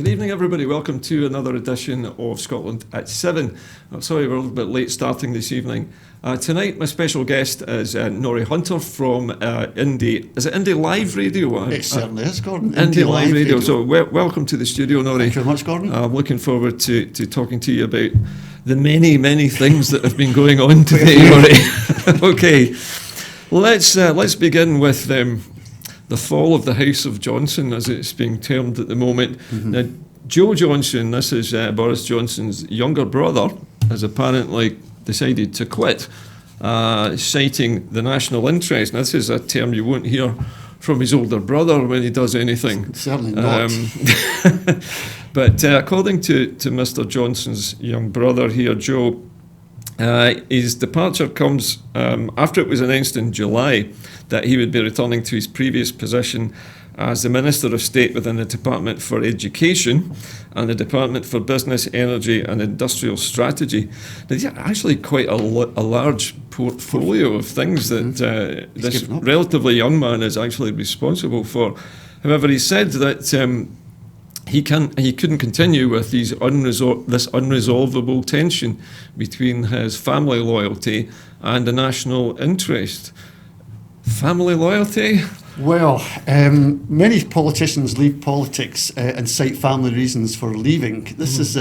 Good evening, everybody. Welcome to another edition of Scotland at 7. I'm sorry we're a little bit late starting this evening. Tonight, my special guest is Norrie Hunter from Indie. Is it Indie Live Radio? It certainly is, Gordon. Indie Live Radio. So welcome to the studio, Norrie. Thank you very much, Gordon. I'm looking forward to talking to you about the many things that have been going on today, Norrie. Okay, let's begin with the fall of the House of Johnson, as it's being termed at the moment. Mm-hmm. Now, Joe Johnson, this is Boris Johnson's younger brother, has apparently decided to quit, citing the national interest. Now, this is a term you won't hear from his older brother when he does anything. Certainly not. But according to Mr. Johnson's young brother here, Joe, his departure comes after it was announced in July that he would be returning to his previous position as the Minister of State within the Department for Education and the Department for Business, Energy and Industrial Strategy. Now, he's actually quite a large portfolio of things that this relatively young man is actually responsible for. However, he said that he couldn't continue with this unresolvable tension between his family loyalty and the national interest. Family loyalty? Well, many politicians leave politics and cite family reasons for leaving. This is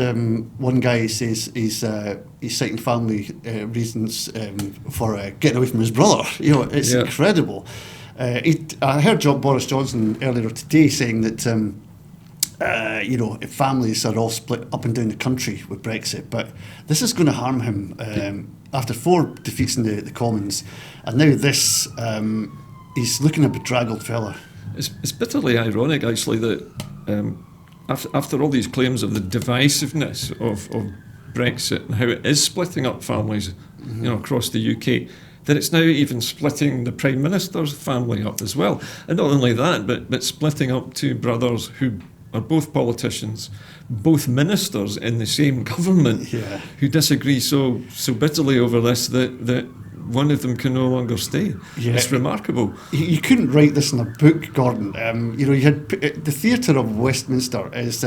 one guy says he's citing family reasons for getting away from his brother. You know, it's incredible. I heard Boris Johnson earlier today saying that families are all split up and down the country with Brexit, but this is going to harm him after 4 defeats in the Commons, and now this. He's looking a bedraggled fella. It's bitterly ironic, actually, that after all these claims of the divisiveness of Brexit and how it is splitting up families, across the UK, that it's now even splitting the Prime Minister's family up as well. And not only that, but splitting up 2 brothers who are both politicians, both ministers in the same government, who disagree so bitterly over this that one of them can no longer stay. Yeah. It's remarkable. You couldn't write this in a book, Gordon. You had the theatre of Westminster is,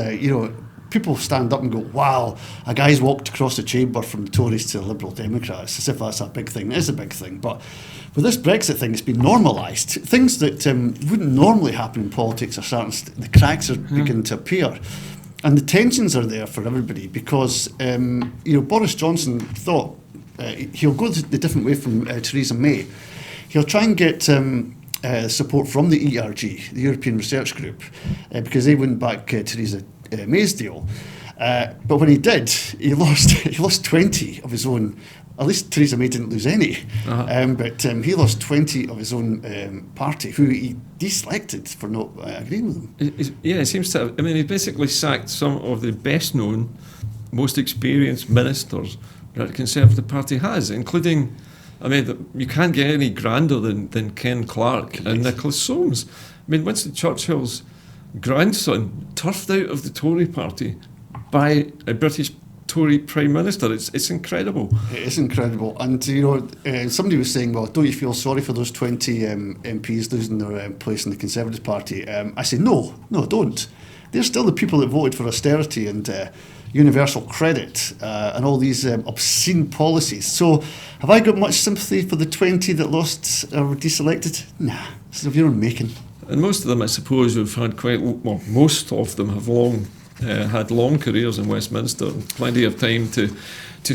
people stand up and go, wow, a guy's walked across the chamber from the Tories to the Liberal Democrats, as if that's a big thing. It is a big thing. But with this Brexit thing, it's been normalised. Things that wouldn't normally happen in politics are starting, the cracks are beginning to appear. And the tensions are there for everybody because, Boris Johnson thought, he'll go the different way from Theresa May. He'll try and get support from the ERG, the European Research Group, because they wouldn't back Theresa May's deal. But when he did, he lost 20 of his own. At least Theresa May didn't lose any, but he lost 20 of his own party, who he deselected for not agreeing with him. It seems to have. He basically sacked some of the best known, most experienced ministers that the Conservative Party has, including, you can't get any grander than Ken Clarke and Nicholas Soames. Winston Churchill's grandson turfed out of the Tory party by a British Tory Prime Minister. It's incredible. It is incredible. And, somebody was saying, well, don't you feel sorry for those 20 MPs losing their place in the Conservative Party? I say, no, don't. They're still the people that voted for austerity and universal credit and all these obscene policies. So have I got much sympathy for the 20 that lost or were deselected? Nah, it's of your own making. And most of them, I suppose, have had most of them have had long careers in Westminster, and plenty of time to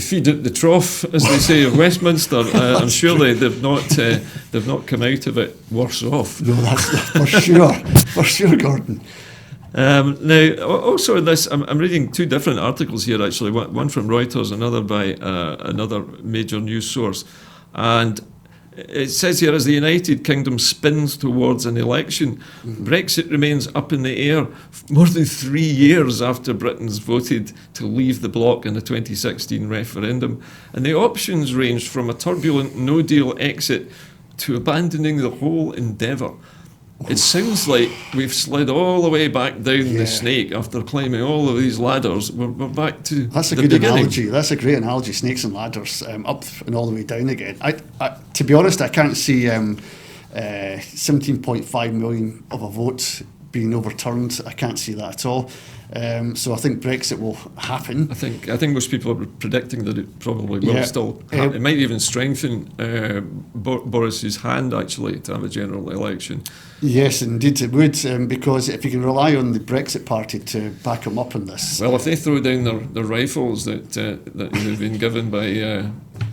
feed at the trough, as they say, of Westminster. I'm sure they've not come out of it worse off. No, that's for sure, Gordon. Now, also in this, I'm reading 2 different articles here, actually, one from Reuters, another by another major news source, and it says here, as the United Kingdom spins towards an election, Brexit remains up in the air more than 3 years after Britain's voted to leave the bloc in the 2016 referendum, and the options ranged from a turbulent no-deal exit to abandoning the whole endeavour. It sounds like we've slid all the way back down the snake after climbing all of these ladders. We're back to That's a the good beginning. Analogy. That's a great analogy, snakes and ladders, up and all the way down again. To be honest, I can't see 17.5 million of a vote being overturned. I can't see that at all. So I think Brexit will happen. I think most people are predicting that it probably will Yeah. still. It might even strengthen Boris's hand actually to have a general election. Yes, indeed it would, because if you can rely on the Brexit Party to back him up on this. Well, if they throw down their rifles that have been given by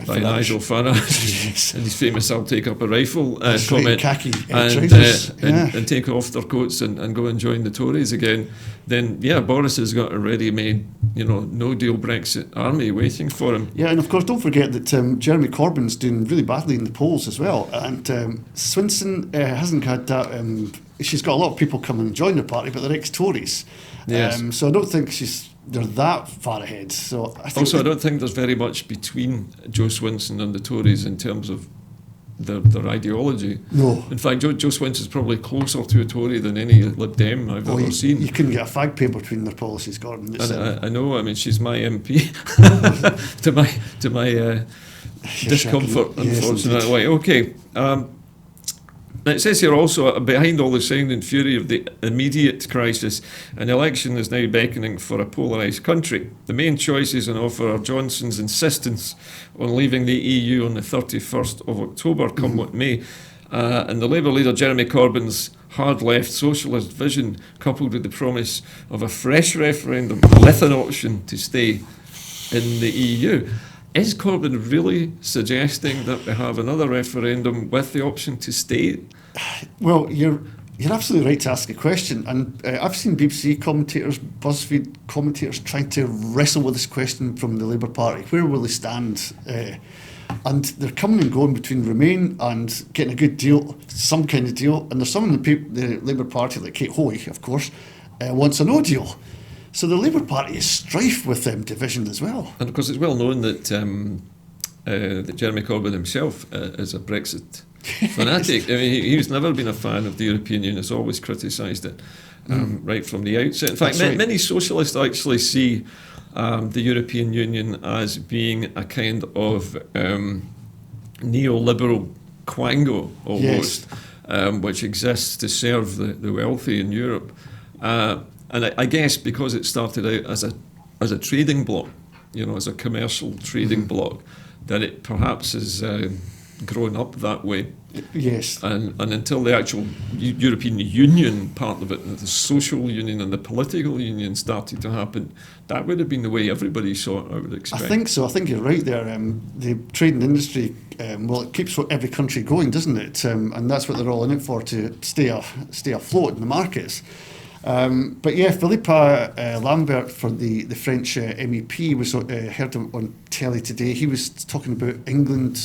Nigel Farage Yes. and his famous "I'll take up a rifle" That's right, comment, khaki and, trousers, yeah. and take off their coats and go and join the Tories again, then yeah, Boris has got a ready-made, no deal Brexit army waiting for him. Yeah, and of course, don't forget that Jeremy Corbyn's doing really badly in the polls as well. And Swinson hasn't had that. She's got a lot of people come and join the party, but they're ex-Tories. Yes. So I don't think they're that far ahead. So I think Also, I don't think there's very much between Joe Swinson and the Tories in terms of their ideology. No. In fact, Joe Swinson's probably closer to a Tory than any Lib Dem I've ever seen. You couldn't get a fag paper between their policies, Gordon. It's, And I know. I mean, she's my MP. to my discomfort, Yes, unfortunately. Okay. Now it says here also, behind all the sound and fury of the immediate crisis, an election is now beckoning for a polarised country. The main choices on offer are Johnson's insistence on leaving the EU on the 31st of October, come what may, and the Labour leader Jeremy Corbyn's hard left socialist vision, coupled with the promise of a fresh referendum with an option to stay in the EU. Is Corbyn really suggesting that we have another referendum with the option to stay? Well, you're absolutely right to ask a question, and I've seen BBC commentators, BuzzFeed commentators trying to wrestle with this question from the Labour Party. Where will they stand? And they're coming and going between Remain and getting a good deal, some kind of deal, and there's some in the Labour Party, like Kate Hoey, of course, wants a no deal. So the Labour Party is strife with division as well. And of course, it's well known that that Jeremy Corbyn himself is a Brexit fanatic. I mean, he's never been a fan of the European Union. He's always criticised it right from the outset. In fact, many socialists actually see the European Union as being a kind of neoliberal quango almost, which exists to serve the wealthy in Europe. And I guess because it started out as a trading bloc, as a commercial trading bloc, that it perhaps has grown up that way. Yes. And until the actual European Union part of it, the social union and the political union started to happen, that would have been the way everybody saw it, I would expect. I think so. I think you're right there. The trading industry, it keeps every country going, doesn't it? And that's what they're all in it for, to stay afloat in the markets. But yeah, Philippe Lambert, for the French MEP, was heard on telly today. He was talking about England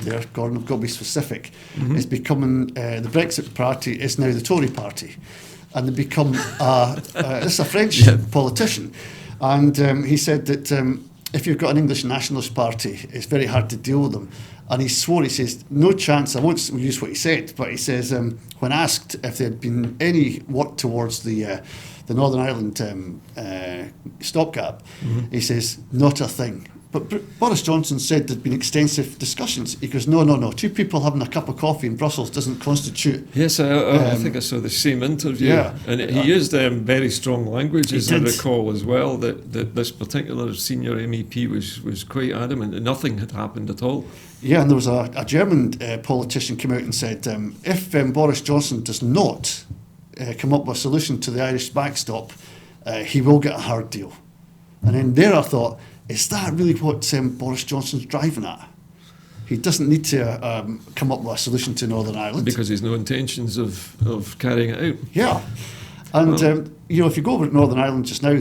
there, Gordon, I've got to be specific, is becoming, the Brexit party is now the Tory party. And they become, this is a French politician. And he said that if you've got an English nationalist party, it's very hard to deal with them. And he swore, he says, no chance, I won't use what he said, but he says, when asked if there had been any work towards the Northern Ireland stopgap, he says, not a thing. But Boris Johnson said there'd been extensive discussions. He goes, no, two people having a cup of coffee in Brussels doesn't constitute. Yes, I think I saw the same interview. Yeah. And he used very strong language, as I recall as well, that this particular senior MEP was quite adamant that nothing had happened at all. Yeah, and there was a German politician came out and said, if Boris Johnson does not come up with a solution to the Irish backstop, he will get a hard deal. And then there I thought, is that really what Boris Johnson's driving at? He doesn't need to come up with a solution to Northern Ireland. Because he's no intentions of carrying it out. Yeah. And, if you go over to Northern Ireland just now,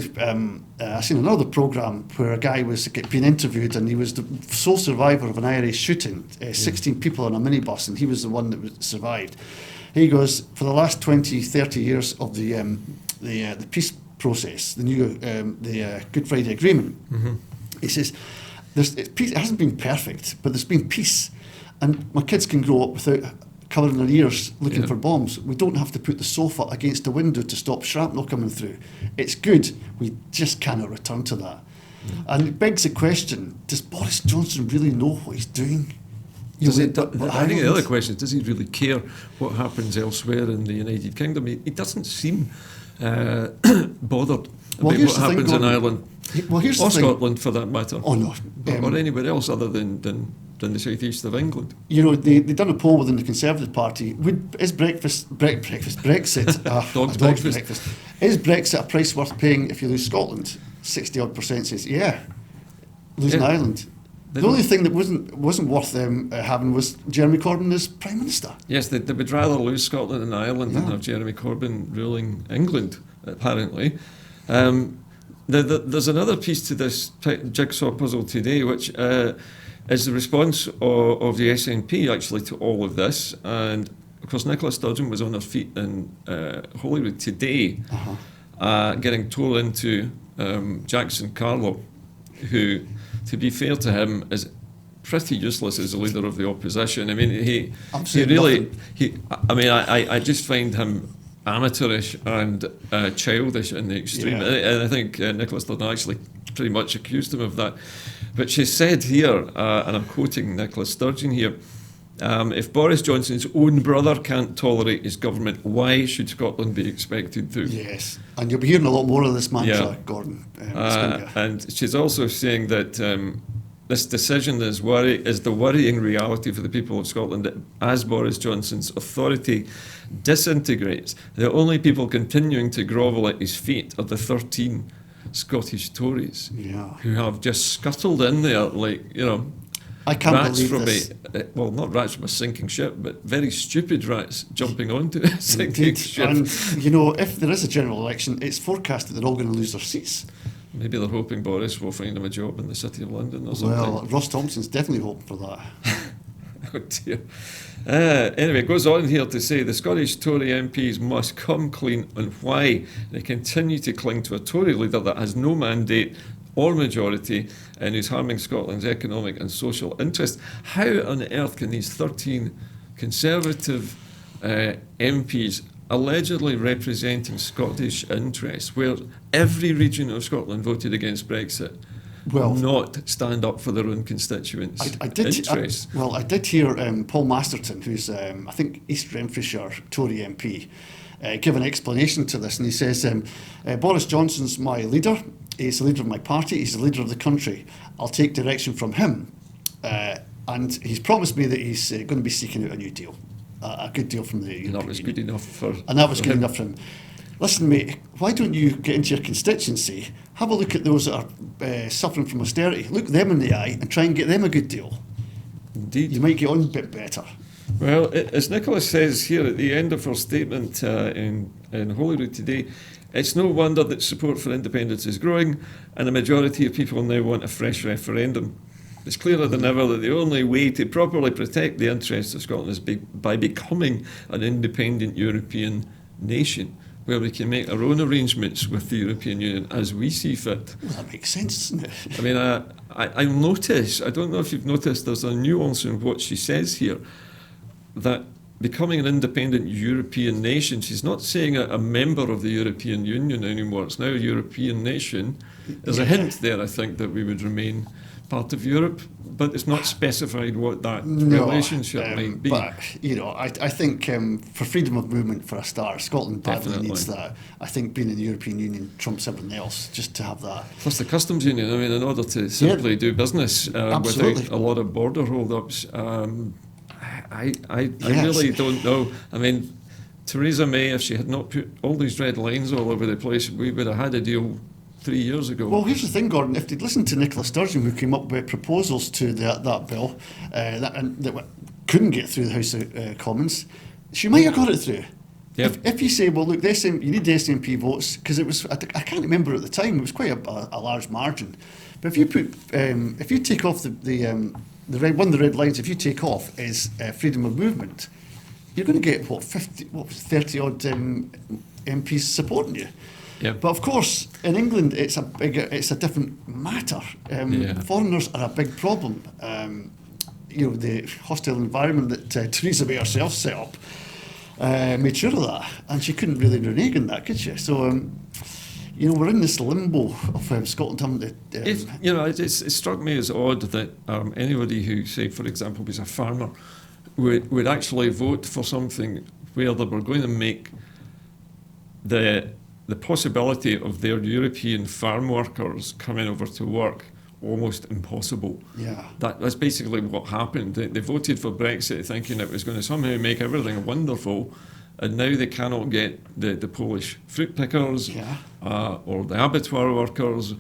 I seen another programme where a guy was being interviewed, and he was the sole survivor of an IRA shooting, 16 people on a minibus, and he was the one that survived. He goes, for the last 20, 30 years of the peace process, the new Good Friday Agreement, he says, it hasn't been perfect, but there's been peace. And my kids can grow up without covering their ears looking for bombs. We don't have to put the sofa against the window to stop shrapnel coming through. It's good. We just cannot return to that. And it begs the question, does Boris Johnson really know what he's doing? I think the other question is, does he really care what happens elsewhere in the United Kingdom? He doesn't seem bothered Well, about here's what the thing, happens in Gordon. Ireland, Well, here's or the thing. Scotland for that matter, Oh no. or anywhere else other than the southeast of England. You know, they done a poll within the Conservative Party. Is Brexit Dog's breakfast. Is Brexit a price worth paying if you lose Scotland? 60-odd% says yeah. Losing Yeah. Ireland. They The only don't- thing that wasn't worth having was Jeremy Corbyn as Prime Minister. Yes, they would rather lose Scotland and Ireland than Yeah. have Jeremy Corbyn ruling England, apparently. There's another piece to this jigsaw puzzle today, which is the response of the SNP actually to all of this. And of course, Nicola Sturgeon was on her feet in Holyrood today, getting told into Jackson Carlo, who, to be fair to him, is pretty useless as a leader of the opposition. I mean, he Absolutely really, I just find him amateurish and childish in the extreme. Yeah. And I think Nicola Sturgeon actually pretty much accused him of that. But she said here, and I'm quoting Nicola Sturgeon here, if Boris Johnson's own brother can't tolerate his government, why should Scotland be expected to? Yes, and you'll be hearing a lot more of this mantra, Yeah. Gordon. It's gonna be And she's also saying that this decision is the worrying reality for the people of Scotland, that as Boris Johnson's authority disintegrates, the only people continuing to grovel at his feet are the 13 Scottish Tories Yeah. who have just scuttled in there like, I can't rats believe from this. well, not rats from a sinking ship, but very stupid rats jumping onto a sinking Indeed. ship. And, if there is a general election, it's forecast that they're all going to lose their seats. Maybe they're hoping Boris will find him a job in the City of London or something. Well, Ross Thompson's definitely hoping for that. Oh dear. Anyway, it goes on here to say the Scottish Tory MPs must come clean on why they continue to cling to a Tory leader that has no mandate or majority and who's harming Scotland's economic and social interests. How on earth can these 13 Conservative MPs allegedly representing Scottish interests, where every region of Scotland voted against Brexit, Well, not stand up for their own constituents' I did interests? I did hear Paul Masterton, who's I think East Renfrewshire Tory MP, give an explanation to this, and he says Boris Johnson's my leader. He's the leader of my party. He's the leader of the country. I'll take direction from him, and he's promised me that he's going to be seeking out a new deal, a good deal from the European And that was Union. good enough for. And that was for good him. enough for him. Listen, mate, why don't you get into your constituency, have a look at those that are suffering from austerity, look them in the eye and try and get them a good deal. Indeed. You might get on a bit better. Well, as Nicola says here at the end of her statement in Holyrood today, it's no wonder that support for independence is growing and a majority of people now want a fresh referendum. It's clearer than ever that the only way to properly protect the interests of Scotland is by becoming an independent European nation, where we can make our own arrangements with the European Union as we see fit. Well, that makes sense, doesn't it? I mean, I notice, I don't know if you've noticed, there's a nuance in what she says here, that becoming an independent European nation, she's not saying a member of the European Union anymore, it's now a European nation. There's a hint there, I think, that we would remain part of Europe, but it's not specified what that relationship might be. But, I think for freedom of movement, for a start, Scotland badly Definitely. needs that. I think being in the European Union trumps everything else, just to have that. Plus the customs union, I mean, in order to simply do business Absolutely. without a lot of border hold-ups, I Yes. really don't know. I mean, Theresa May, if she had not put all these red lines all over the place, we would have had a deal 3 years ago. Well, here's the thing, Gordon. If they'd listened to Nicola Sturgeon, who came up with proposals to that bill that couldn't get through the House of Commons, she might have got it through. Yep. If you say, well, look, you need the SNP votes, because it was, I can't remember at the time, it was quite a large margin. But if you put, if you take off one of the red lines, if you take off is freedom of movement, you're going to get 30 odd MPs supporting you. Yep. But of course, in England, it's a different matter. Foreigners are a big problem. The hostile environment that Theresa May herself set up made sure of that, and she couldn't really renege on that, could she? So, we're in this limbo of Scotland having to. It struck me as odd that anybody who, say, for example, was a farmer, would actually vote for something where they were going to make the the possibility of their European farm workers coming over to work almost impossible. Yeah. That's basically what happened. They voted for Brexit thinking it was going to somehow make everything wonderful, and now they cannot get the Polish fruit pickers or the abattoir workers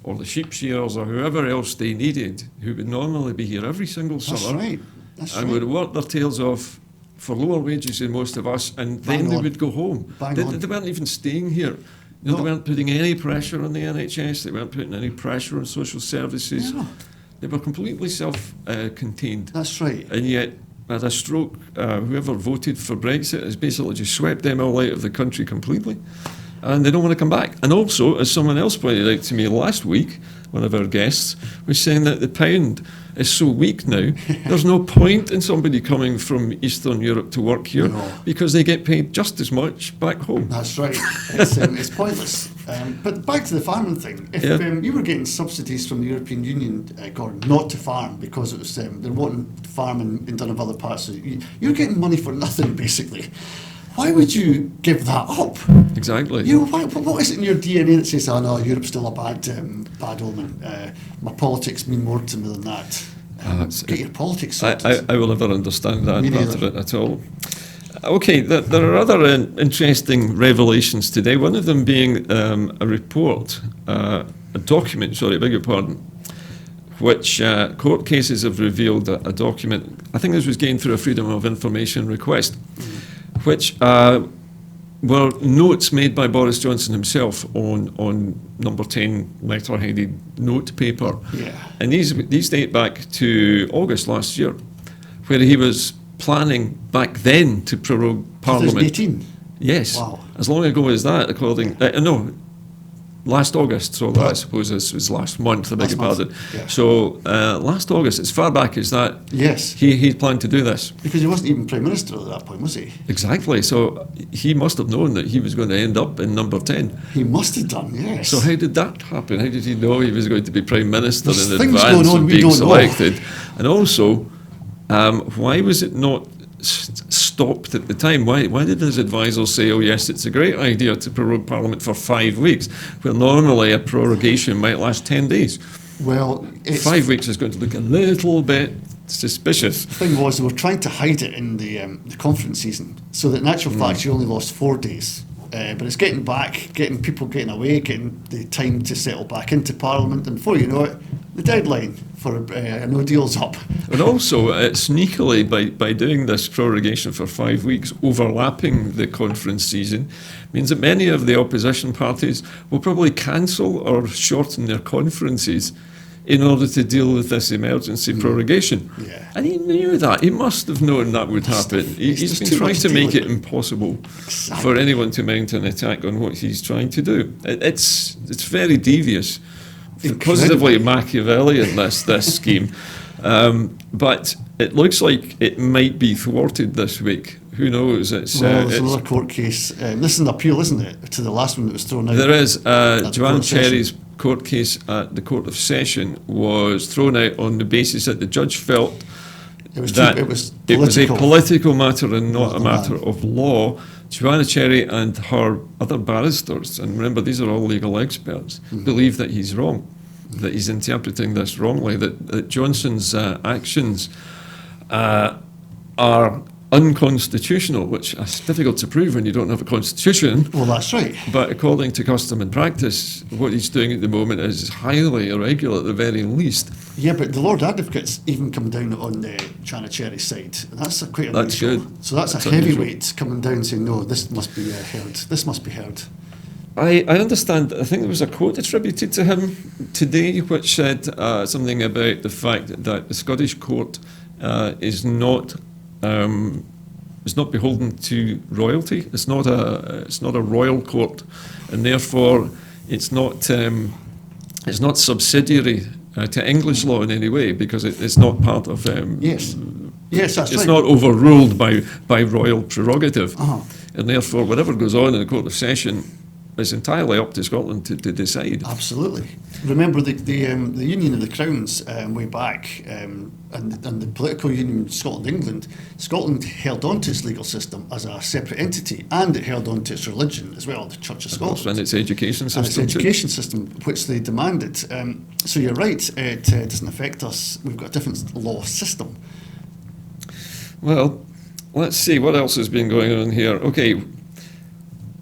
or the sheep shearers or whoever else they needed, who would normally be here every single summer. Right. That's and right. would work their tails off for lower wages than most of us, and then they would go home. They weren't even staying here. They weren't putting any pressure on the NHS. They weren't putting any pressure on social services. Yeah. They were completely self-contained. That's right. And yet, at a stroke, whoever voted for Brexit has basically just swept them all out of the country completely, and they don't want to come back. And also, as someone else pointed out to me last week, one of our guests was saying that the pound is so weak now, there's no point in somebody coming from Eastern Europe to work here because they get paid just as much back home. That's right. It's pointless. But back to the farming thing. If you were getting subsidies from the European Union, Gordon, not to farm because it was they're wanting to farm in none of other parts, you're getting money for nothing basically. Why would you give that up? Exactly. What is it in your DNA that says, "Oh no, Europe's still a bad omen"? My politics mean more to me than that. Get your politics sorted. I will never understand that part of it at all. Okay, there are other interesting revelations today. One of them being a report, a document. Sorry, I beg your pardon. Which court cases have revealed a document. I think this was gained through a Freedom of Information request. Which were notes made by Boris Johnson himself on number 10 letter-headed note paper. Yeah. And these date back to August last year, where he was planning back then to prorogue Parliament. 2018? Yes. Wow. As long ago as that, according... last August, so I suppose this was last month, I beg your pardon. Yeah. So last August, as far back as that, yes, he planned to do this. Because he wasn't even Prime Minister at that point, was he? Exactly, so he must have known that he was going to end up in number 10. He must have done, yes. So how did that happen? How did he know he was going to be Prime Minister There's in things advance going on of we being don't selected? know. And also, why was it not stopped at the time? Why did his advisors say, oh yes, it's a great idea to prorogue Parliament for 5 weeks, where normally a prorogation might last 10 days? Well, 5 weeks is going to look a little bit suspicious. The thing was, they were trying to hide it in the conference season, so that in actual fact you only lost 4 days. But it's getting people getting away, getting the time to settle back into Parliament, and before you know it, the deadline for no deal's up. And also, sneakily, by doing this prorogation for 5 weeks, overlapping the conference season, means that many of the opposition parties will probably cancel or shorten their conferences in order to deal with this emergency prorogation. Yeah. And he knew that. He must have known that would happen. He's been trying to make it impossible for anyone to mount an attack on what he's trying to do. It's very devious. Positively Machiavellian, this scheme. But it looks like it might be thwarted this week. Who knows? There's another court case. This is an appeal, isn't it, to the last one that was thrown out? There is. Joanne Cherry's court case at the Court of Session was thrown out on the basis that the judge felt it was a political matter and not a matter of law. Joanna Cherry and her other barristers, and remember these are all legal experts, believe that he's wrong, that he's interpreting this wrongly, that Johnson's actions are unconstitutional, which is difficult to prove when you don't have a constitution. Well, that's right. But according to custom and practice, what he's doing at the moment is highly irregular at the very least. Yeah, but the Lord Advocate's even come down on the Joanna Cherry side. And that's quite unusual. That's good. So that's a heavyweight coming down saying, no, this must be heard. This must be heard. I understand, I think there was a quote attributed to him today which said something about the fact that the Scottish court is not beholden to royalty. It's not a royal court, and therefore it's not subsidiary to English law in any way, because it's not part of. Yes, that's right. It's not overruled by royal prerogative, Uh-huh. and therefore whatever goes on in the Court of Session it's entirely up to Scotland to decide. Absolutely. Remember the Union of the Crowns way back, and the political union Scotland-England. Scotland held on to its legal system as a separate entity, and it held on to its religion as well, the Church of Scotland. And its education system. And its education system, which they demanded. So you're right, it doesn't affect us. We've got a different law system. Well, let's see what else has been going on here. Okay.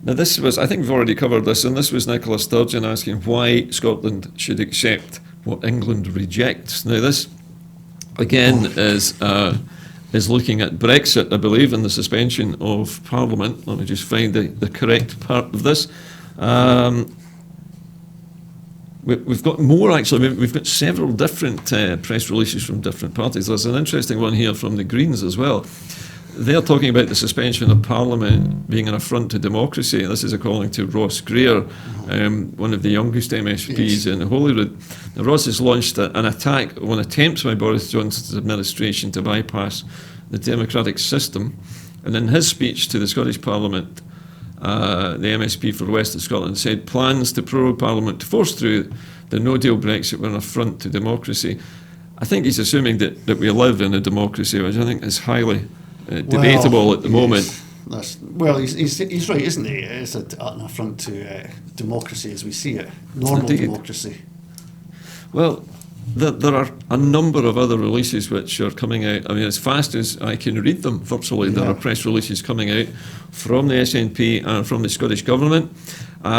Now this was, I think we've already covered this, and this was Nicola Sturgeon asking why Scotland should accept what England rejects. Now this, again, is looking at Brexit, I believe, and the suspension of Parliament. Let me just find the correct part of this. We've got more, actually. We've got several different press releases from different parties. There's an interesting one here from the Greens as well. They're talking about the suspension of Parliament being an affront to democracy. This is according to Ross Greer, one of the youngest MSPs in Holyrood. Now, Ross has launched an attack on attempts by Boris Johnson's administration to bypass the democratic system. And in his speech to the Scottish Parliament, the MSP for West of Scotland said plans to prorogue Parliament to force through the no-deal Brexit were an affront to democracy. I think he's assuming that we live in a democracy, which I think is highly debatable at the moment. He's right, isn't he? It's an affront to democracy as we see it, normal democracy. Well, there are a number of other releases which are coming out. I mean, as fast as I can read them, virtually, there are press releases coming out from the SNP and from the Scottish Government.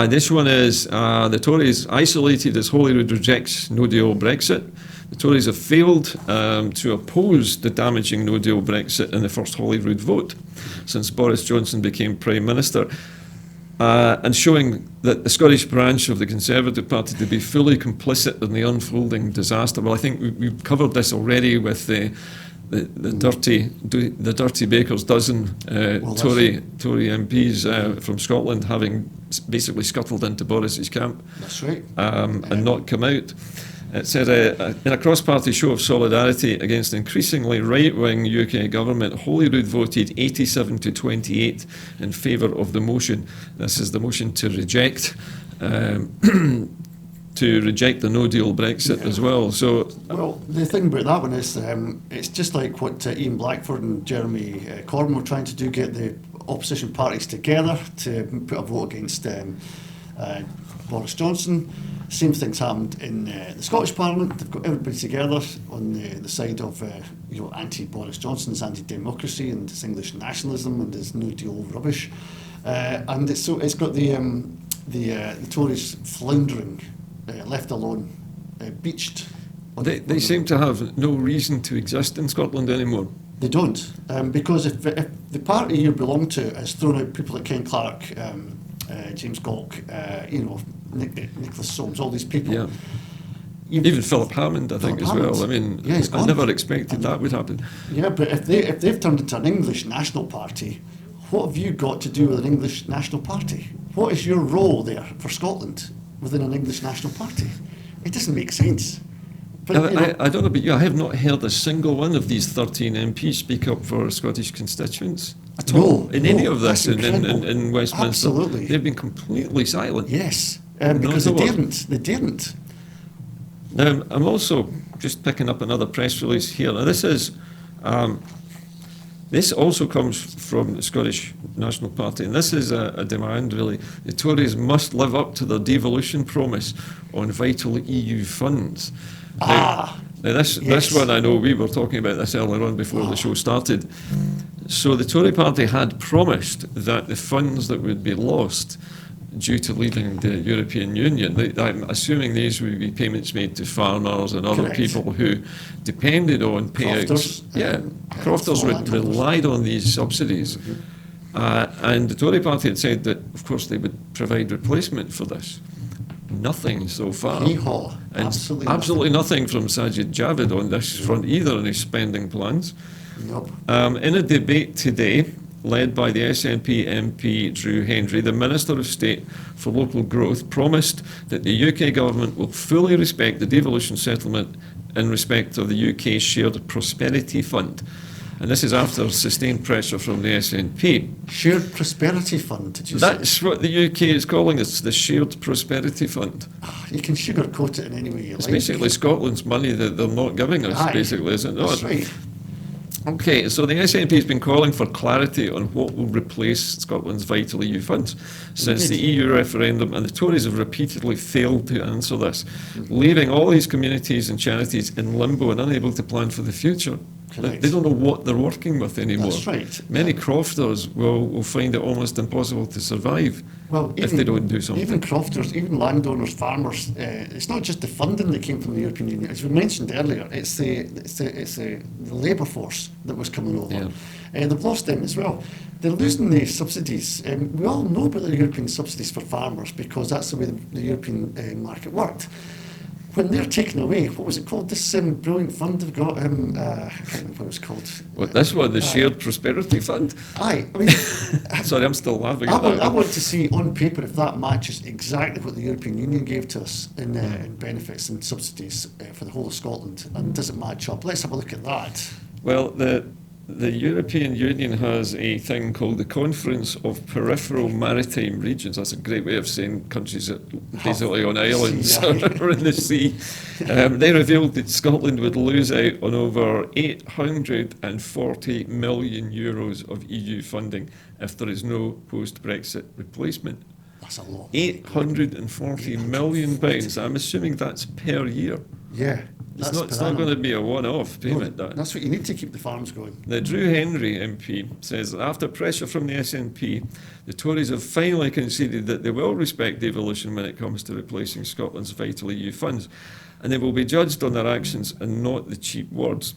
This one is the Tories isolated as Holyrood rejects no-deal Brexit. The Tories have failed to oppose the damaging no-deal Brexit in the first Holyrood vote since Boris Johnson became Prime Minister, and showing that the Scottish branch of the Conservative Party to be fully complicit in the unfolding disaster. Well, I think we've covered this already with the dirty baker's dozen Tory MPs from Scotland having basically scuttled into Boris's camp. That's right. And not come out. It said, in a cross-party show of solidarity against an increasingly right-wing UK government, Holyrood voted 87 to 28 in favour of the motion. This is the motion to reject the no-deal Brexit as well. So, well, the thing about that one is it's just like what Ian Blackford and Jeremy Corbyn were trying to do, get the opposition parties together to put a vote against Boris Johnson. Same thing's happened in the Scottish Parliament. They've got everybody together on the side of anti-Boris Johnson's anti-democracy and his English nationalism and his no-deal rubbish. And it's got the Tories floundering, left alone, beached. They seem to have no reason to exist in Scotland anymore. They don't, because if the party you belong to has thrown out people like Ken Clarke, James Gawke, Nicholas Soames, all these people. Yeah. Even Philip Hammond, I think, as well. I mean, I never expected that would happen. Yeah, but if they've turned into an English national party, what have you got to do with an English national party? What is your role there for Scotland within an English national party? It doesn't make sense. But, I don't know about you, I have not heard a single one of these 13 MPs speak up for Scottish constituents at all in any of this in Westminster. Absolutely. They've been completely silent. Yes, because they didn't. Now, I'm also just picking up another press release here. Now, this also comes from the Scottish National Party, and this is a demand, really. The Tories must live up to their devolution promise on vital EU funds. Now this one, I know we were talking about this earlier on before the show started. So the Tory party had promised that the funds that would be lost due to leaving the European Union, I'm assuming these would be payments made to farmers and other people who depended on payouts. Crofters relied on these subsidies. And the Tory party had said that, of course, they would provide replacement for this. Nothing so far. Absolutely nothing from Sajid Javid on this front either in his spending plans. Nope. In a debate today, led by the SNP MP Drew Hendry, the Minister of State for Local Growth promised that the UK government will fully respect the devolution settlement in respect of the UK's shared prosperity fund. And this is after sustained pressure from the SNP. Shared Prosperity Fund, did you say? That's what the UK is calling it, the Shared Prosperity Fund. You can sugarcoat it in any way you It's like. basically Scotland's money that they're not giving us, Aye. basically, is it not? That's right. Okay, so the SNP has been calling for clarity on what will replace Scotland's vital EU funds since the EU referendum, and the Tories have repeatedly failed to answer this, leaving all these communities and charities in limbo and unable to plan for the future. Correct. They don't know what they're working with anymore. That's right. Many crofters will find it almost impossible to survive if they don't do something. Even crofters, even landowners, farmers, it's not just the funding that came from the European Union. As we mentioned earlier, it's the labour force that was coming over. Yeah. They've lost them as well. They're losing the subsidies. We all know about the European subsidies for farmers because that's the way the European market worked. When they're taken away, what was it called? This brilliant fund they've got, I can't remember what it was called. What, this one, the Shared Prosperity Fund? Aye, I mean, Sorry, I'm still laughing I at that. want to see on paper if that matches exactly what the European Union gave to us in benefits and subsidies for the whole of Scotland, and does it match up? Let's have a look at that. Well, the European Union has a thing called the Conference of Peripheral Maritime Regions. That's a great way of saying countries that basically on islands or in the sea. They revealed that Scotland would lose out on over 840 million euros of EU funding if there is no post-Brexit replacement. That's a lot. 840 million pounds. I'm assuming that's per year. Yeah. It's not going to be a one-off payment. No, that's what you need to keep the farms going. Now, Drew Henry MP says that after pressure from the SNP, the Tories have finally conceded that they will respect devolution when it comes to replacing Scotland's vital EU funds, and they will be judged on their actions and not the cheap words.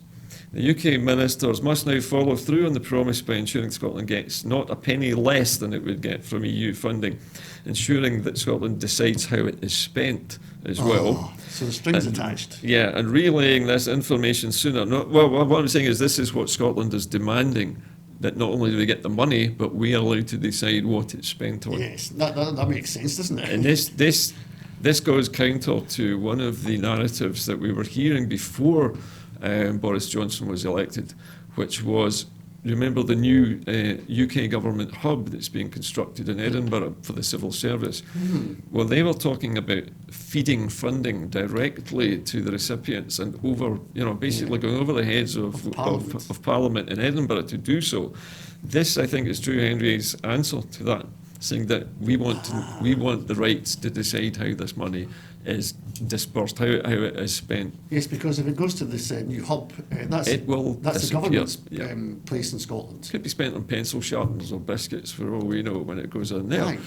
The UK ministers must now follow through on the promise by ensuring Scotland gets not a penny less than it would get from EU funding, ensuring that Scotland decides how it is spent as well. So the strings attached. Yeah, and relaying this information sooner. What I'm saying is this is what Scotland is demanding, that not only do we get the money, but we are allowed to decide what it's spent on. Yes, that makes sense, doesn't it? And this goes counter to one of the narratives that we were hearing before Boris Johnson was elected, which was, remember the new UK government hub that's being constructed in Edinburgh for the civil service? Well, they were talking about feeding funding directly to the recipients and basically going over the heads of Parliament in Edinburgh to do so. This, I think, is Drew Henry's answer to that, saying that we want the rights to decide how this money is dispersed, how it is spent. Yes, because if it goes to this new hub, that's It will the disappear, government's yeah. place in Scotland. Could be spent on pencil sharpeners or biscuits for all we know when it goes on there. Right.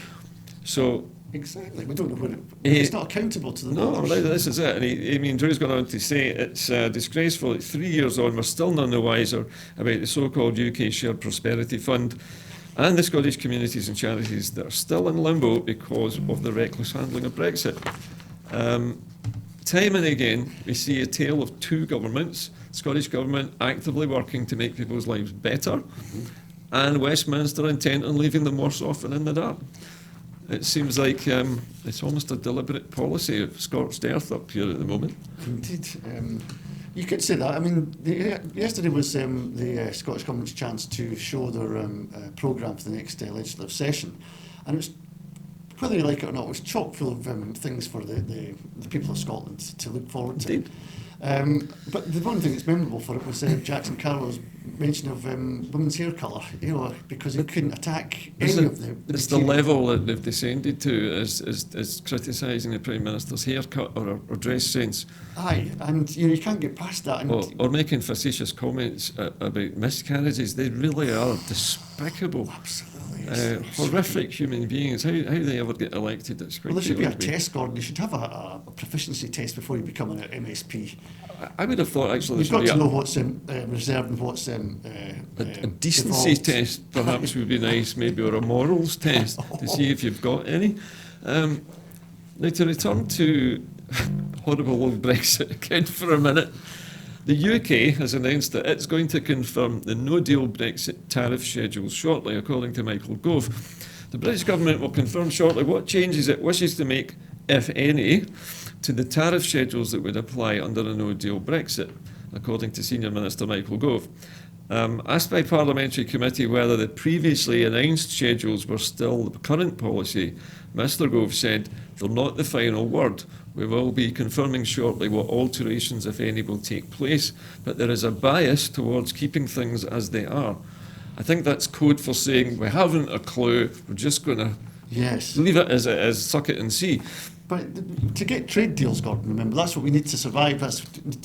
So Exactly. We don't know what it's not accountable to the no, voters. this is it. And Drew's gone on to say it's disgraceful that 3 years on we're still none the wiser about the so-called UK Shared Prosperity Fund and the Scottish communities and charities that are still in limbo because of the reckless handling of Brexit. Time and again, we see a tale of two governments, Scottish Government actively working to make people's lives better, and Westminster intent on leaving them worse off and in the dark. It seems like it's almost a deliberate policy of scorched earth up here at the moment. Indeed. You could say that. I mean, yesterday was the Scottish Government's chance to show their programme for the next legislative session, and it was, whether you like it or not, it was chock full of things for the people of Scotland to look forward to. Indeed. But the one thing that's memorable for it was Jackson Carroll's mention of women's hair colour, because he couldn't attack any of the It's the level that they've descended to is criticising the Prime Minister's haircut or dress sense. Aye, and you can't get past that. And Or making facetious comments about miscarriages. They really are despicable. absolutely. Horrific human beings. How they ever get elected? It's quite Well, there should be a beyond me. test, Gordon. You should have a proficiency test before you become an MSP. I would have thought actually You've there got should to be know what's reserved and what's a decency default. test perhaps would be nice, maybe, or a morals test to see if you've got any. Now, to return to horrible old Brexit again for a minute, the UK has announced that it's going to confirm the no-deal Brexit tariff schedules shortly, according to Michael Gove. The British government will confirm shortly what changes it wishes to make, if any, to the tariff schedules that would apply under a no-deal Brexit, according to Senior Minister Michael Gove. Asked by Parliamentary Committee whether the previously announced schedules were still the current policy, Mr Gove said, "They're not the final word. We will be confirming shortly what alterations, if any, will take place, but there is a bias towards keeping things as they are." I think that's code for saying we haven't a clue, we're just going to Yes. leave it as it is, suck it and see. But to get trade deals, Gordon, remember, that's what we need to survive. That's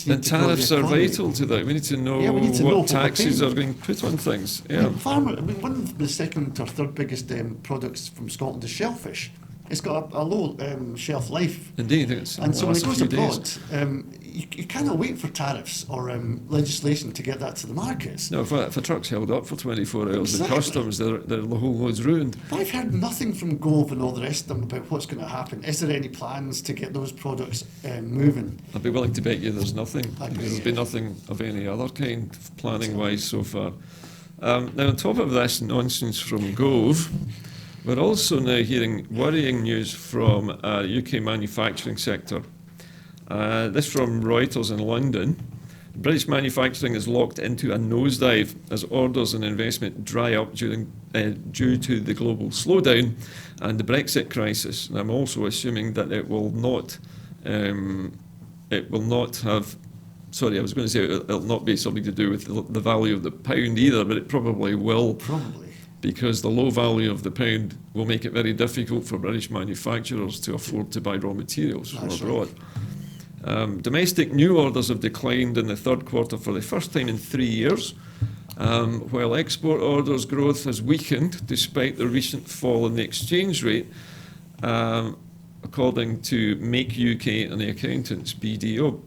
And tariffs are vital to that. We need to know Yeah, we need to know what what we're taxes paying. are being put on things. Yeah. Yeah. Farmer, I mean, one of the second or third biggest products from Scotland is shellfish. It's got a low shelf life. Indeed, it's And so when it lasts a goes few abroad, days. you cannot wait for tariffs or legislation to get that to the markets. No, if a truck's held up for 24 hours in Exactly. customs, the whole load's ruined. I've heard nothing from Gove and all the rest of them about what's going to happen. Is there any plans to get those products moving? I'd be willing to bet you there's nothing. I agree, There's been yeah. nothing of any other kind, planning-wise, so far. Now, on top of this nonsense from Gove, we're also now hearing worrying news from UK manufacturing sector. This from Reuters in London. British manufacturing is locked into a nosedive as orders and investment dry up due to the global slowdown and the Brexit crisis. And I'm also assuming that it will not have. Sorry, I was going to say it'll not be something to do with the value of the pound either, but it probably will. Probably. Because the low value of the pound will make it very difficult for British manufacturers to afford to buy raw materials from That's abroad. Domestic new orders have declined in the third quarter for the first time in 3 years, while export orders growth has weakened despite the recent fall in the exchange rate, according to Make UK and the Accountants, BDO.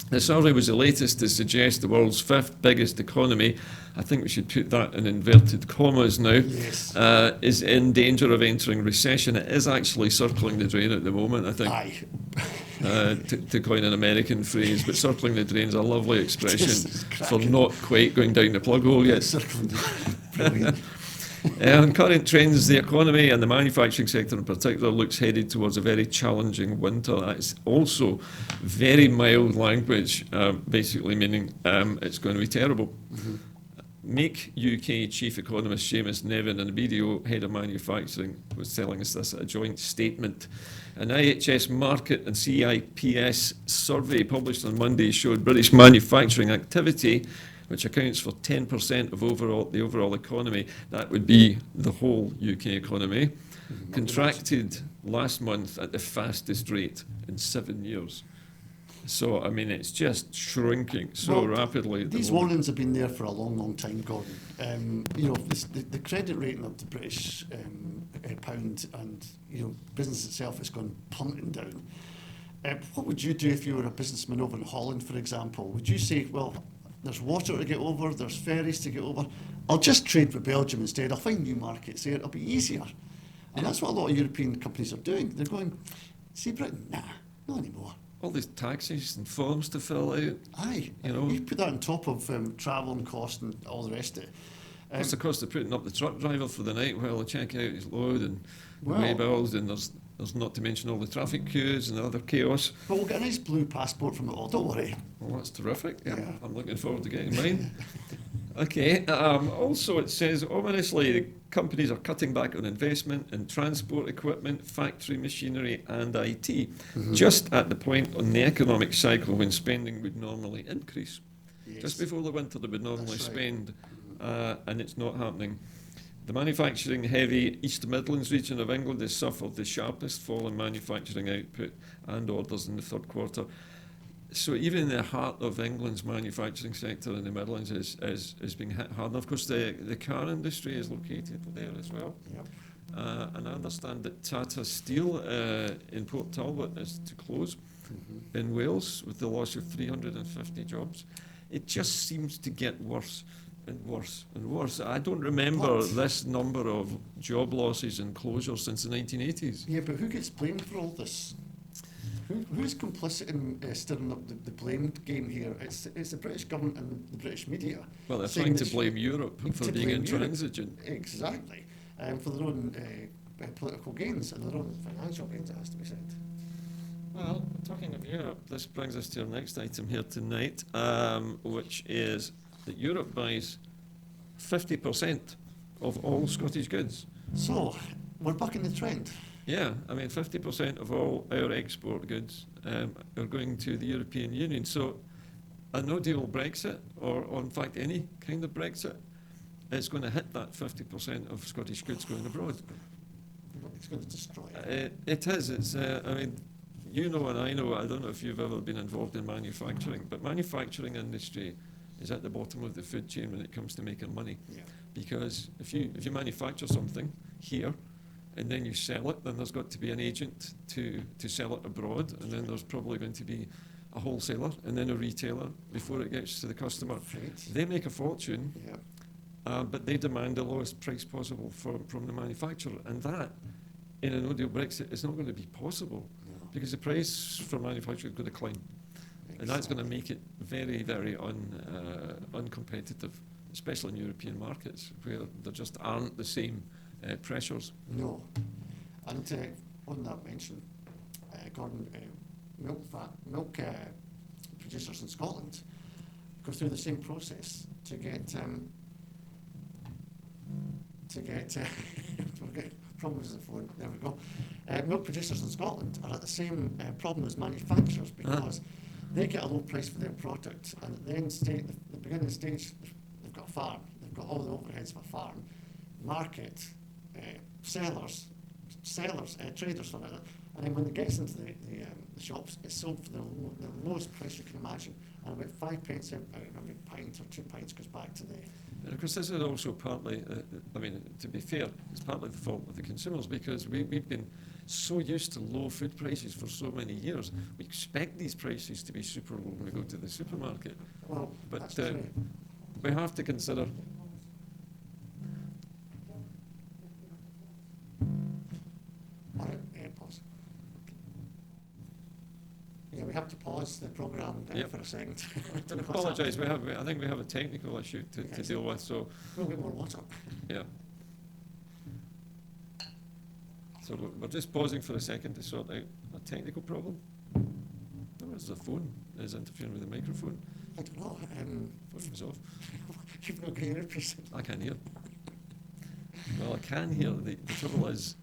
The survey was the latest to suggest the world's fifth biggest economy, I think we should put that in inverted commas now, Yes. is in danger of entering recession. It is actually circling the drain at the moment, I think, Aye. to coin an American phrase, but circling the drain is a lovely expression Just for cracking. not quite going down the plug hole yet. Circling. Brilliant. On current trends, the economy and the manufacturing sector in particular looks headed towards a very challenging winter. That's also very mild language, basically meaning it's going to be terrible. Mm-hmm. Make UK Chief Economist Seamus Nevin and the BDO Head of Manufacturing was telling us this at a joint statement. An IHS Market and CIPS survey published on Monday showed British manufacturing activity, which accounts for 10% of the overall economy, that would be the whole UK economy, contracted last month at the fastest rate in 7 years. So, I mean, it's just shrinking so Well, rapidly. at the These moment. warnings have been there for a long, long time, Gordon. The credit rating of the British pound and business itself has gone plummeting down. What would you do if you were a businessman over in Holland, for example? Would you say, well, there's water to get over, there's ferries to get over, I'll just trade with Belgium instead, I'll find new markets there, it'll be easier. And that's what a lot of European companies are doing. They're going, see Britain, nah, not anymore. All these taxes and forms to fill out. Aye, You you put that on top of travel and cost and all the rest of it. What's the cost of putting up the truck driver for the night while they check out his load and Well- weigh bills, and there's not to mention all the traffic queues and the other chaos. But we'll get a nice blue passport from it all, don't worry. Well, that's terrific. Yeah, Yeah. I'm looking forward to getting mine. Okay. Also, it says ominously the companies are cutting back on investment in transport equipment, factory machinery, and IT, just at the point on the economic cycle when spending would normally increase. Just before the winter, they would normally That's right. spend, and it's not happening. The manufacturing-heavy East Midlands region of England has suffered the sharpest fall in manufacturing output and orders in the third quarter. So even the heart of England's manufacturing sector in the Midlands is being hit hard. And of course, the car industry is located there as well. Yep. And I understand that Tata Steel in Port Talbot is to close in Wales with the loss of 350 jobs. It just seems to get worse and worse and worse. I don't remember But- this number of job losses and closures since the 1980s. Yeah, but who gets blamed for all this? Who's complicit in stirring up the blame game here? It's the British government and the British media. Well, they're saying trying to that blame Europe for to being blame Europe. intransigent. Exactly. For their own political gains and their own financial gains, it has to be said. Well, talking of Europe, this brings us to our next item here tonight, which is that Europe buys 50% of all Scottish goods. So, we're bucking the trend. Yeah, I mean, 50% of all our export goods are going to the European Union. So, a no-deal Brexit, or in fact any kind of Brexit, is going to hit that 50% of Scottish goods going abroad. It's going to destroy it. It is. It's. I mean, you know, and I know. I don't know if you've ever been involved in manufacturing, but manufacturing industry is at the bottom of the food chain when it comes to making money. Yeah. Because if you manufacture something here, and then you sell it, then there's got to be an agent to sell it abroad, and then there's probably going to be a wholesaler and then a retailer before it gets to the customer. Right. They make a fortune, Yeah. but they demand the lowest price possible from the manufacturer, and that, in a no-deal Brexit, is not going to be possible No. because the price for manufacturing is going to climb, and that's going to make it very, very uncompetitive, especially in European markets where there just aren't the same pressures. No. And on that mention, Gordon, milk producers in Scotland go through the same process to get we've got problems with the phone. There we go. Milk producers in Scotland are at the same problem as manufacturers because they get a low price for their product, and at the end state, the beginning stage, they've got a farm, they've got all the overheads of a farm, market, sellers, traders, something like that. And then when it gets into the shops, it's sold for the lowest price you can imagine, and about 5 pence out of every pint or 2 pints goes back to the. And of course, this is also partly, I mean, to be fair, it's partly the fault of the consumers because we've been so used to low food prices for so many years. We expect these prices to be super low when we go to the supermarket. Well, But that's true. we have to consider. All right, pause. Yeah, we have to pause the programme Yep. for a second. I apologise. I think we have a technical issue to Yes. deal with. So We'll get more water. yeah. So we're just pausing for a second to sort out a technical problem. No, it's the phone is interfering with the microphone. I don't know. Phone was off. You've not got your earpiece in. I can hear. Well, I can hear. The trouble is,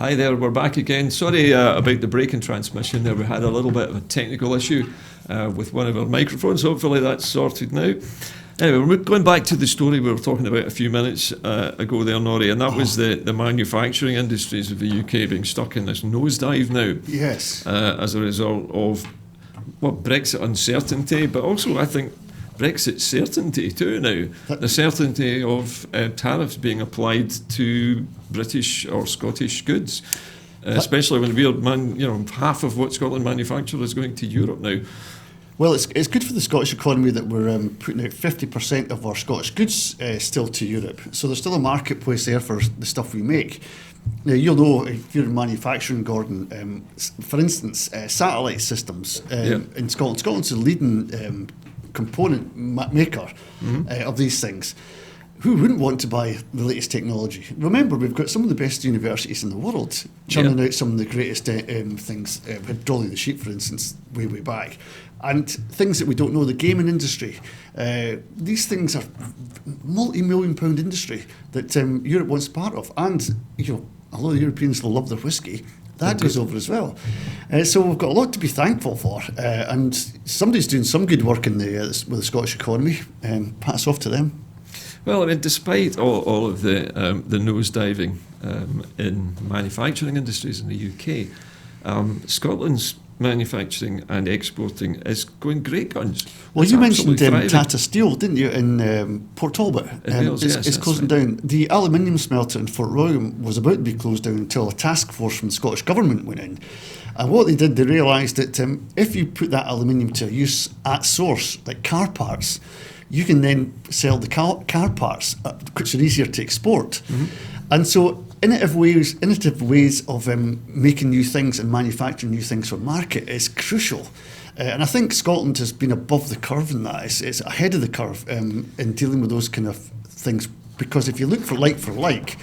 Hi there, we're back again. Sorry about the break in transmission there. We had a little bit of a technical issue with one of our microphones. Hopefully that's sorted now. Anyway, we're going back to the story we were talking about a few minutes ago there, Norrie, and that was the manufacturing industries of the UK being stuck in this nosedive now. Yes. As a result of, well, Brexit uncertainty, but also I think Brexit certainty too now. The certainty of tariffs being applied to British or Scottish goods, especially when we're half of what Scotland manufactures is going to Europe now. Well, it's good for the Scottish economy that we're putting out 50% of our Scottish goods still to Europe. So there's still a marketplace there for the stuff we make. Now, you'll know if you're in manufacturing, Gordon, for instance, satellite systems in Scotland. Scotland's the leading component maker of these things. Who wouldn't want to buy the latest technology? Remember, we've got some of the best universities in the world churning out some of the greatest things. We had Dolly the Sheep, for instance, way back. And things that we don't know, the gaming industry. These things are multi-million pound industry that Europe wants part of. And, although the Europeans love their whiskey, that goes over as well. So we've got a lot to be thankful for. And somebody's doing some good work with the Scottish economy. Pass off to them. Well, I mean, despite all of the nosediving in manufacturing industries in the UK, Scotland's manufacturing and exporting is going great guns. Well, It's you mentioned absolutely thriving. Tata Steel, didn't you, in Port Talbot? It's closing down. The aluminium smelter in Fort William was about to be closed down until a task force from the Scottish Government went in. And what they did, they realised that if you put that aluminium to use at source, like car parts, you can then sell the car parts, which are easier to export. Mm-hmm. And so innovative ways of making new things and manufacturing new things for market is crucial. And I think Scotland has been above the curve in that. It's ahead of the curve in dealing with those kind of things. Because if you look for like,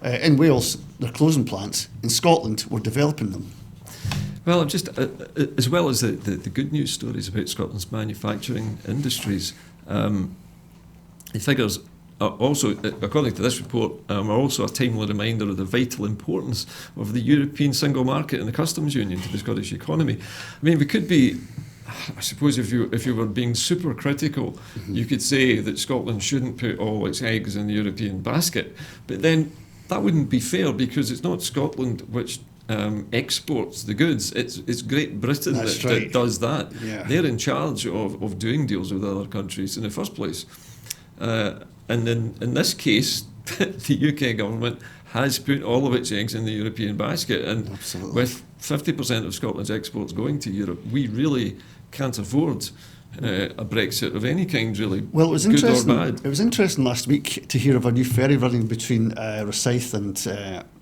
in Wales, they're closing plants. In Scotland, we're developing them. Well, just as well as the good news stories about Scotland's manufacturing industries, the figures are also, according to this report, are also a timely reminder of the vital importance of the European single market and the customs union to the Scottish economy. I mean, we could be, I suppose, if you were being super critical, you could say that Scotland shouldn't put all its eggs in the European basket, but then that wouldn't be fair because it's not Scotland which exports the goods. It's Great Britain that does that. Yeah. They're in charge of doing deals with other countries in the first place. And in this case, the UK government has put all of its eggs in the European basket. And Absolutely. With 50% of Scotland's exports going to Europe, we really can't afford a Brexit of any kind, really. Well, it was good interesting. Or bad. It was interesting last week to hear of a new ferry running between Rosyth and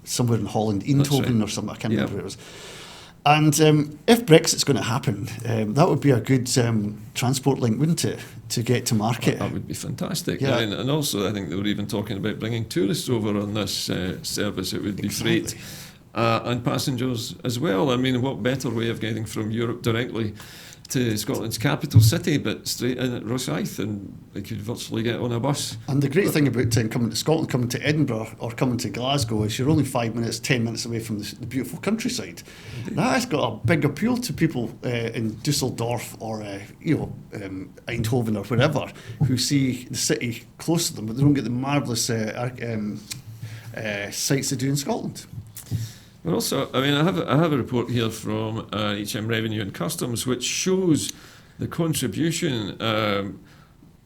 somewhere in Holland, Eindhoven or something. I can't remember where it was. And if Brexit's going to happen, that would be a good transport link, wouldn't it, to get to market? That would be fantastic. Yeah. And also, I think they were even talking about bringing tourists over on this service. It would be freight and passengers as well. I mean, what better way of getting from Europe directly to Scotland's capital city, but straight in at Rosyth, and they could virtually get on a bus. And the great thing about coming to Scotland, coming to Edinburgh or coming to Glasgow is you're only 5 minutes, 10 minutes away from the beautiful countryside. Indeed. That has got a big appeal to people in Dusseldorf or Eindhoven or wherever who see the city close to them, but they don't get the marvellous sights they do in Scotland. But also, I mean, I have a report here from HM Revenue and Customs which shows the contribution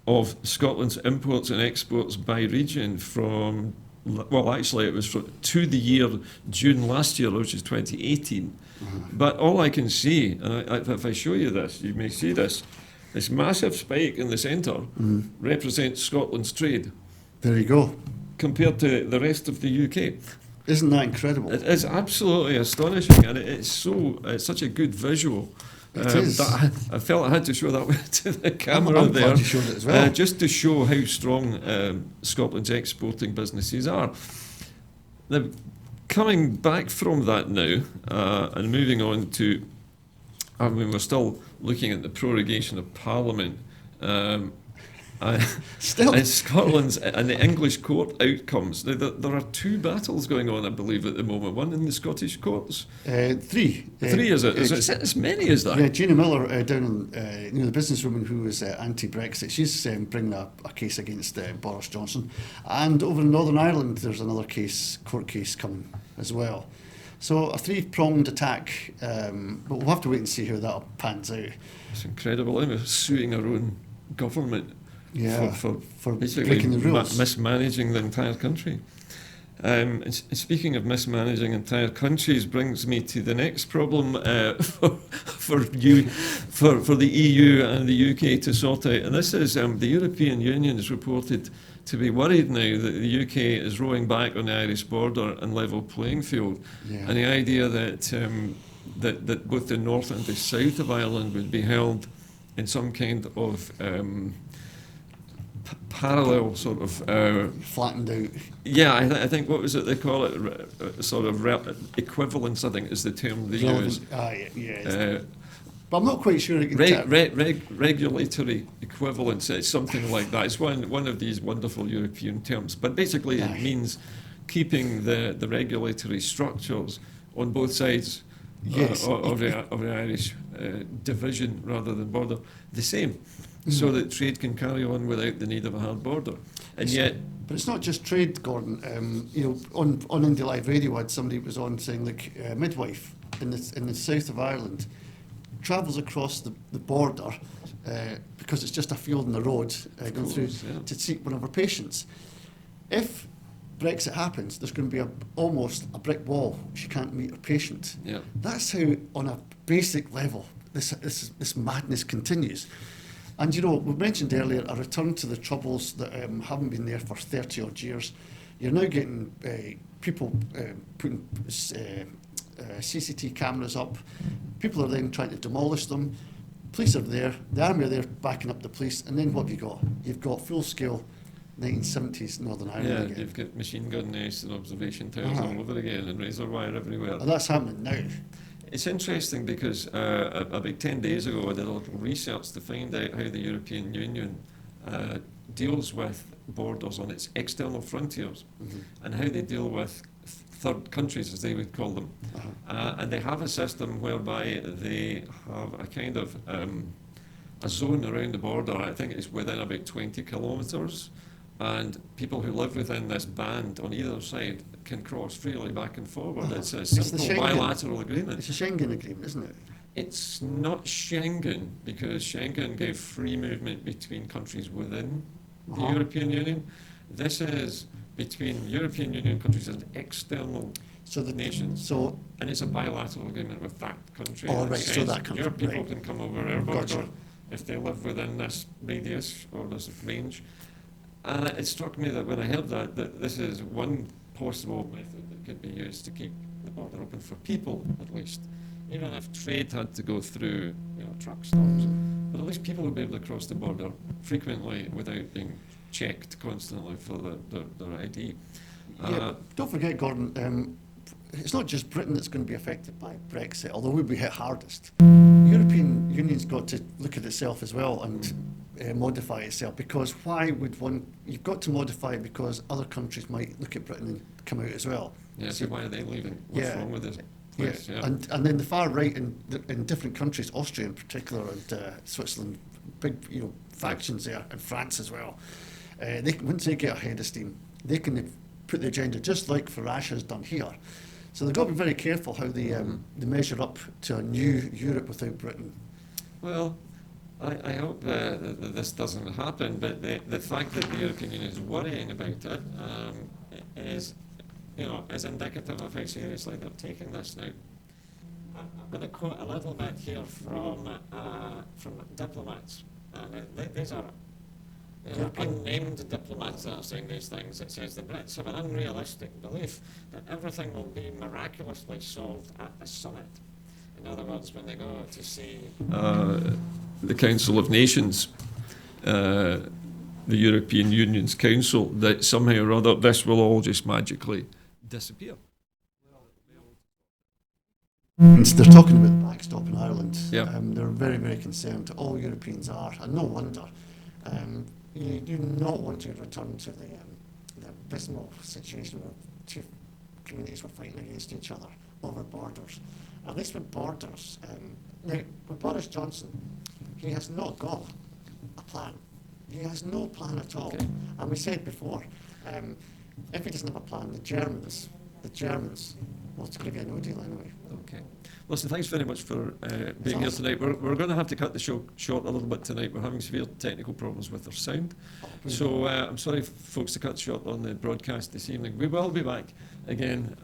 of Scotland's imports and exports by region from, well, actually it was to the year June last year, which is 2018. Mm-hmm. But all I can see, and if I show you this, you may see this massive spike in the centre represents Scotland's trade. There you go. Compared to the rest of the UK. Isn't that incredible? It is absolutely astonishing, and it's such a good visual. It is. That I felt I had to show that to the camera I'm there. glad you showed it as well. Just to show how strong Scotland's exporting businesses are. Now, coming back from that now, and moving on to, I mean, we're still looking at the prorogation of Parliament. Still. And Scotland's and the English court outcomes. Now, there are two battles going on, I believe, at the moment. One in the Scottish courts. Three. Three, is it? Is it as many as that? Yeah, Gina Miller, down in, the businesswoman who was anti-Brexit, she's bringing a case against Boris Johnson. And over in Northern Ireland, there's another court case coming as well. So a three-pronged attack, but we'll have to wait and see how that pans out. It's incredible. I'm suing our own government for basically breaking the rules. mismanaging the entire country. And speaking of mismanaging entire countries, brings me to the next problem for the EU and the UK to sort out. And this is the European Union is reported to be worried now that the UK is rowing back on the Irish border and level playing field. Yeah. And the idea that both the north and the south of Ireland would be held in some kind of parallel sort of flattened out. Yeah, I think what was it they call it? Sort of equivalence, I think, is the term they use. But I'm not quite sure. Regulatory equivalence, it's something like that. It's one of these wonderful European terms. But basically it means keeping the regulatory structures on both sides of the Irish division rather than border the same, so that trade can carry on without the need of a hard border. And yet... But it's not just trade, Gordon. On Indie Live Radio, I had somebody who was on saying, look, a midwife in the south of Ireland travels across the border because it's just a field in the road going through to see one of her patients. If Brexit happens, there's going to be almost a brick wall. She can't meet her patient. Yeah. That's how, on a basic level, this madness continues. And we mentioned earlier a return to the troubles that haven't been there for 30 odd years. You're now getting people putting CCTV cameras up. People are then trying to demolish them. Police are there, the army are there backing up the police, and then what have you got? You've got full-scale 1970s Northern Ireland again. You've got machine gun nests and observation towers all over again and razor wire everywhere. And that's happening now. It's interesting because about 10 days ago I did a little research to find out how the European Union deals with borders on its external frontiers and how they deal with third countries, as they would call them. And they have a system whereby they have a kind of a zone around the border. I think it's within about 20 kilometres. And people who live within this band on either side can cross freely back and forward. It's a simple bilateral agreement. It's a Schengen agreement, isn't it? It's not Schengen, because Schengen gave free movement between countries within the European Union. This is between European Union countries and external nations. And it's a bilateral agreement with that country. Oh, right, so that country. Your people can come over our border if they live within this radius or this range. And it struck me that when I heard that this is one possible method that could be used to keep the border open for people, at least. Even if trade had to go through truck stops, but at least people would be able to cross the border frequently without being checked constantly for their ID. Don't forget, Gordon, it's not just Britain that's going to be affected by Brexit, although we'll be hit hardest. The European Union's got to look at itself as well and modify itself, because you've got to modify it because other countries might look at Britain and come out as well. Yeah, so why are they leaving? What's wrong with this place? Yeah. And then the far right in different countries, Austria in particular, and Switzerland, big factions there, and France as well. Once they get ahead of steam, they can put the agenda just like Farage has done here. So they've got to be very careful how they measure up to a new Europe without Britain. Well, I hope that this doesn't happen, but the fact that the European Union is worrying about it is indicative of how seriously they're taking this now. I'm going to quote a little bit here from diplomats. These are unnamed diplomats that are saying these things. It says the Brits have an unrealistic belief that everything will be miraculously solved at the summit. In other words, when they go to see the Council of Nations, the European Union's Council, that somehow or other this will all just magically disappear. They're talking about the backstop in Ireland. Yep. They're very, very concerned. All Europeans are, and no wonder. You do not want to return to the abysmal situation where two communities were fighting against each other over borders. At least with borders, now with Boris Johnson, he has not got a plan. He has no plan at all. Okay. And we said before, if he doesn't have a plan, the Germans will give you a no deal anyway. Okay. Listen, thanks very much for being here tonight. We're going to have to cut the show short a little bit tonight. We're having severe technical problems with our sound. So I'm sorry, folks, to cut short on the broadcast this evening. We will be back again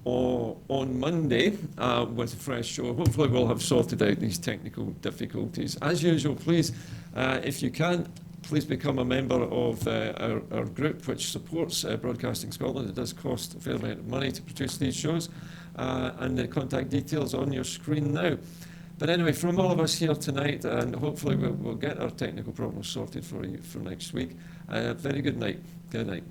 on Monday with a fresh show. Hopefully we'll have sorted out these technical difficulties. As usual, please, if you can, please become a member of our group, which supports Broadcasting Scotland. It does cost a fair amount of money to produce these shows, and the contact details on your screen now. But anyway, from all of us here tonight, and hopefully we'll get our technical problems sorted for you for next week. Very good night. Good night.